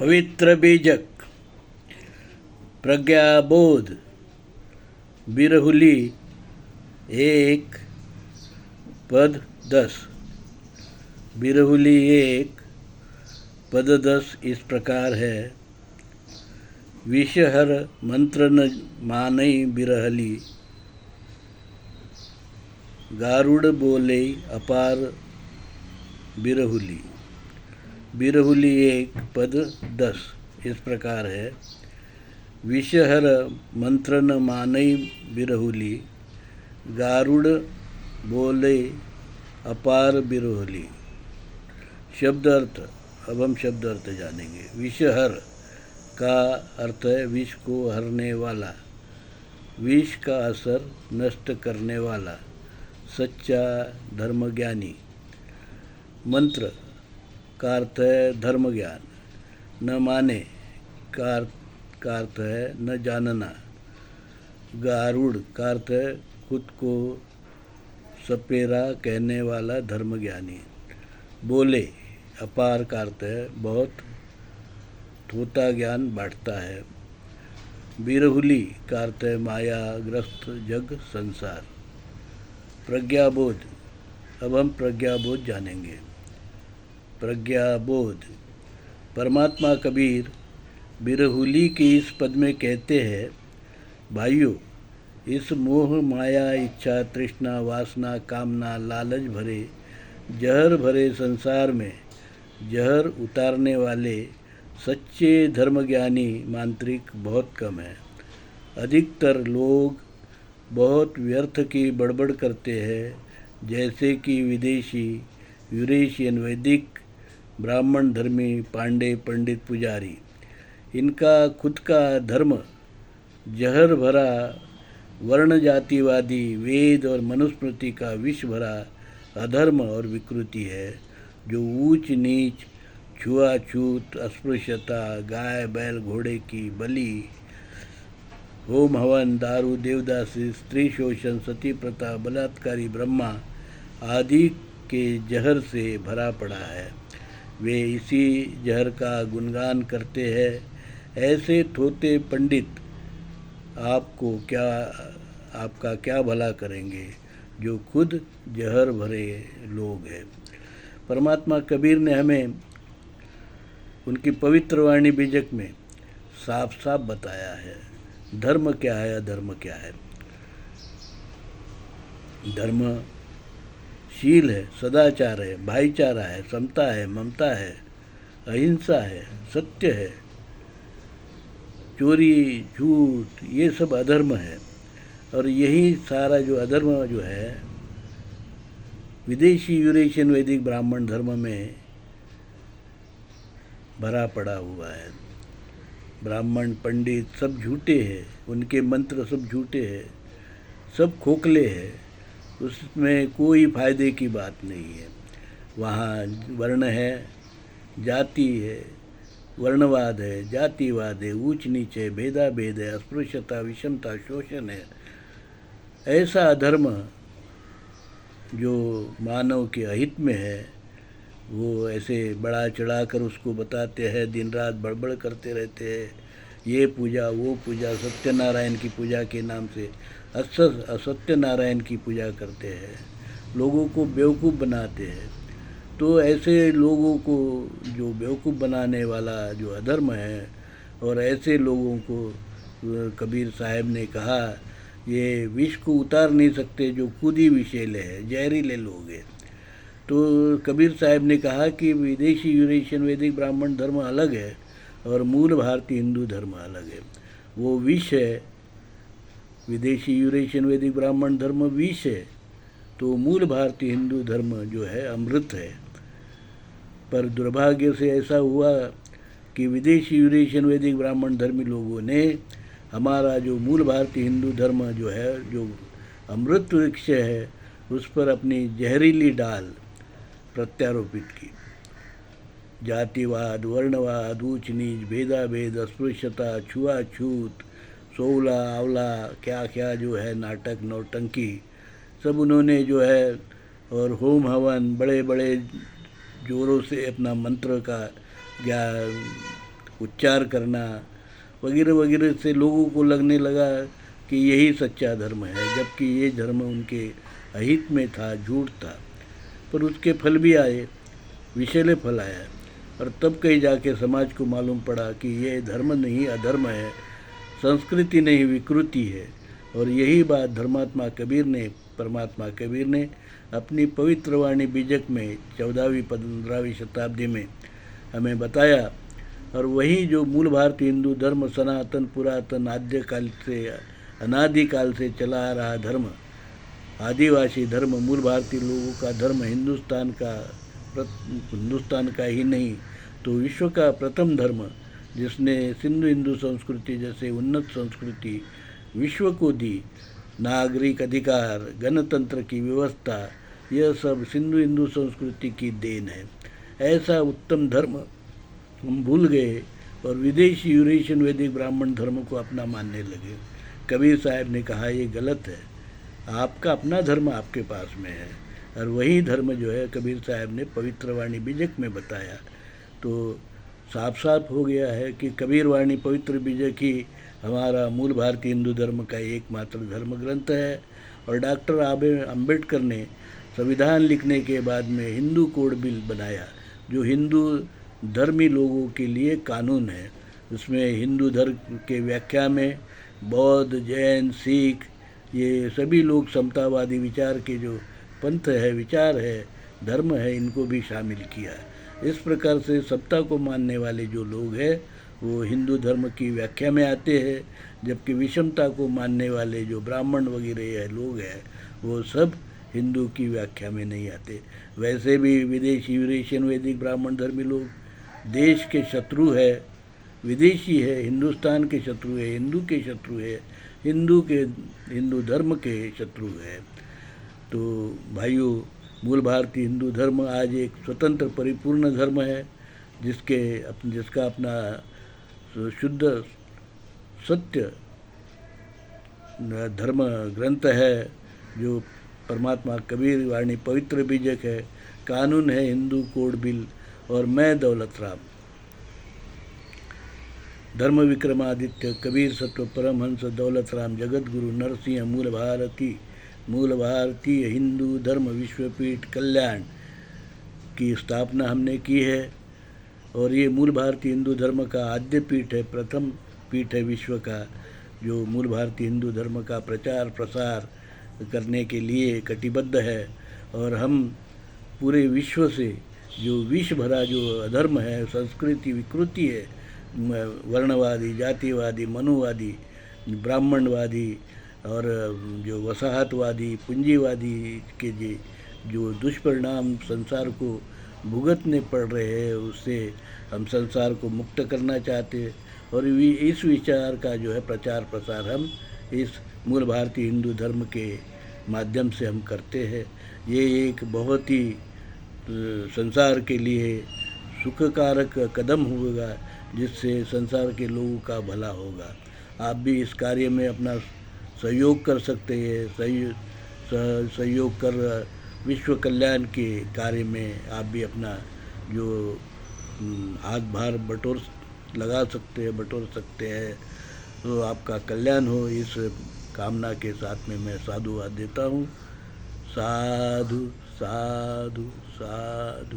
पवित्र बीजक प्रज्ञाबोध बिरहुली 1 पद 10। बिरहुली 1 पद 10 इस प्रकार है। विषहर मंत्र न मानई बिरहली, गारुड़ बोले अपार बिरहुली। बिरहुली 1 पद 10 इस प्रकार है। विषहर मंत्र न मानई बिरहुली, गारुड़ बोले अपार बिरहुली। शब्द अर्थ। अब हम शब्द अर्थ जानेंगे। विषहर का अर्थ है विष को हरने वाला, विष का असर नष्ट करने वाला, सच्चा धर्मज्ञानी। मंत्र का अर्थ है धर्म ज्ञान। न माने का अर्थ है न जानना। गारुड़ का अर्थ है खुद को सपेरा कहने वाला धर्मज्ञानी। बोले अपार का अर्थ है बहुत थोथा ज्ञान बांटता है। बिरहुली का अर्थ है मायाग्रस्त जग संसार। प्रज्ञाबोध। अब हम प्रज्ञाबोध जानेंगे। प्रज्ञाबोध। परमात्मा कबीर बिरहुली के इस पद में कहते हैं, भाइयों, इस मोह माया इच्छा तृष्णा वासना कामना लालच भरे जहर भरे संसार में जहर उतारने वाले सच्चे धर्मज्ञानी मांत्रिक बहुत कम हैं। अधिकतर लोग बहुत व्यर्थ की बड़बड़ करते हैं, जैसे कि विदेशी यूरेशियन वैदिक ब्राह्मण धर्मी पांडे पंडित पुजारी। इनका खुद का धर्म जहर भरा वर्ण जातिवादी वेद और मनुस्मृति का विष भरा अधर्म और विकृति है, जो ऊंच नीच छुआछूत अस्पृश्यता गाय बैल घोड़े की बलि होम हवन दारू देवदासी स्त्री शोषण सती प्रथा बलात्कारी ब्रह्मा आदि के जहर से भरा पड़ा है। वे इसी जहर का गुणगान करते हैं। ऐसे थोते पंडित आपका क्या भला करेंगे, जो खुद जहर भरे लोग हैं। परमात्मा कबीर ने हमें उनकी पवित्र वाणी बीजक में साफ साफ बताया है धर्म क्या है अधर्म क्या है। धर्म शील है, सदाचार है, भाईचारा है, समता है, ममता है, अहिंसा है, सत्य है। चोरी झूठ ये सब अधर्म है। और यही सारा जो अधर्म जो है विदेशी यूरेशियन वैदिक ब्राह्मण धर्म में भरा पड़ा हुआ है। ब्राह्मण पंडित सब झूठे हैं, उनके मंत्र सब झूठे हैं, सब खोखले हैं, उसमें कोई फायदे की बात नहीं है। वहाँ वर्ण है, जाति है, वर्णवाद है, जातिवाद है, ऊंच नीच है, भेदाभेद है, अस्पृश्यता विषमता शोषण है। ऐसा अधर्म जो मानव के अहित में है, वो ऐसे बड़ा चढ़ाकर उसको बताते हैं, दिन रात बड़बड़ करते रहते हैं। ये पूजा वो पूजा, सत्यनारायण की पूजा के नाम से असत्यनारायण की पूजा करते हैं, लोगों को बेवकूफ़ बनाते हैं। तो ऐसे लोगों को जो बेवकूफ़ बनाने वाला जो अधर्म है, और ऐसे लोगों को कबीर साहब ने कहा ये विष को उतार नहीं सकते, जो खुद ही विषैले हैं, जहरीले लोग हैं। तो कबीर साहब ने कहा कि विदेशी यूरेशियन वैदिक ब्राह्मण धर्म अलग है और मूल भारतीय हिंदू धर्म अलग है। वो विष है, विदेशी यूरेशियन वैदिक ब्राह्मण धर्म विष है, तो मूल भारतीय हिंदू धर्म जो है अमृत है। पर दुर्भाग्य से ऐसा हुआ कि विदेशी यूरेशियन वैदिक ब्राह्मण धर्मी लोगों ने हमारा जो मूल भारतीय हिंदू धर्म जो है, जो अमृत वृक्ष है, उस पर अपनी जहरीली डाल प्रत्यारोपित की। जातिवाद वर्णवाद ऊंच नीच भेदाभेद अस्पृश्यता छुआछूत सोवला आवला क्या क्या जो है नाटक नौटंकी सब उन्होंने जो है, और होम हवन बड़े बड़े जोरों से अपना मंत्र का उच्चार करना वगैरह वगैरह से लोगों को लगने लगा कि यही सच्चा धर्म है, जबकि ये धर्म उनके अहित में था, झूठ था। पर उसके फल भी आए, विषैले फल आया, और तब कहीं जाके समाज को मालूम पड़ा कि ये धर्म नहीं अधर्म है, संस्कृति नहीं विकृति है। और यही बात धर्मात्मा कबीर ने, परमात्मा कबीर ने अपनी पवित्र वाणी बीजक में 14वीं-15वीं शताब्दी में हमें बताया। और वही जो मूल भारतीय हिंदू धर्म सनातन पुरातन आद्यकाल से अनादिकाल से चला आ रहा धर्म, आदिवासी धर्म, मूल भारतीय लोगों का धर्म, हिंदुस्तान का ही नहीं तो विश्व का प्रथम धर्म, जिसने सिंधु हिंदू संस्कृति जैसे उन्नत संस्कृति विश्व को दी, नागरिक अधिकार, गणतंत्र की व्यवस्था, यह सब सिंधु हिंदू संस्कृति की देन है। ऐसा उत्तम धर्म हम भूल गए और विदेशी यूरेशियन वैदिक ब्राह्मण धर्म को अपना मानने लगे। कबीर साहब ने कहा ये गलत है, आपका अपना धर्म आपके पास में है। और वही धर्म जो है कबीर साहब ने पवित्र वाणी बीजक में बताया। तो साफ साफ हो गया है कि कबीर वाणी पवित्र बीजक ही हमारा मूल भारतीय हिंदू धर्म का एकमात्र धर्म ग्रंथ है। और डॉक्टर अम्बेडकर ने संविधान लिखने के बाद में हिंदू कोड बिल बनाया, जो हिंदू धर्मी लोगों के लिए कानून है। उसमें हिंदू धर्म के व्याख्या में बौद्ध, जैन, सिख, ये सभी लोग समतावादी विचार के जो पंथ है, विचार है, धर्म है, इनको भी शामिल किया। इस प्रकार से समता को मानने वाले जो लोग हैं वो हिंदू धर्म की व्याख्या में आते हैं, जबकि विषमता को मानने वाले जो ब्राह्मण वगैरह लोग हैं वो सब हिंदू की व्याख्या में नहीं आते। वैसे भी विदेशी यूरेशियन वैदिक ब्राह्मण धर्मी लोग देश के शत्रु है, विदेशी है, हिंदुस्तान के शत्रु है, हिंदू के शत्रु है, हिंदू धर्म के शत्रु है। तो भाइयों, मूल भारतीय हिंदू धर्म आज एक स्वतंत्र परिपूर्ण धर्म है, जिसका अपना शुद्ध सत्य धर्म ग्रंथ है, जो परमात्मा कबीर वाणी पवित्र बीजक है, कानून है हिंदू कोड बिल। और मैं दौलत राम, धर्म विक्रमादित्य कबीर सत्व परमहंस दौलत राम जगत गुरु नरसिंह मूल भारतीय हिंदू धर्म विश्वपीठ कल्याण की स्थापना हमने की है। और ये मूल भारतीय हिंदू धर्म का आद्य पीठ है, प्रथम पीठ है विश्व का, जो मूल भारतीय हिंदू धर्म का प्रचार प्रसार करने के लिए कटिबद्ध है। और हम पूरे विश्व से जो विष भरा जो अधर्म है, संस्कृति विकृति है, वर्णवादी, जातिवादी, मनुवादी, ब्राह्मणवादी और जो वसाहतवादी, पूंजीवादी के जो दुष्परिणाम संसार को भुगतने पड़ रहे हैं, उससे हम संसार को मुक्त करना चाहते हैं। और इस विचार का जो है प्रचार प्रसार हम इस मूल भारतीय हिंदू धर्म के माध्यम से हम करते हैं। ये एक बहुत ही संसार के लिए सुखकारक कदम होगा, जिससे संसार के लोगों का भला होगा। आप भी इस कार्य में अपना सहयोग कर सकते हैं। सहयोग कर विश्व कल्याण के कार्य में आप भी अपना जो हाथ भार बटोर सकते हैं। तो आपका कल्याण हो, इस कामना के साथ में मैं साधुवाद देता हूँ। साधु साधु साधु।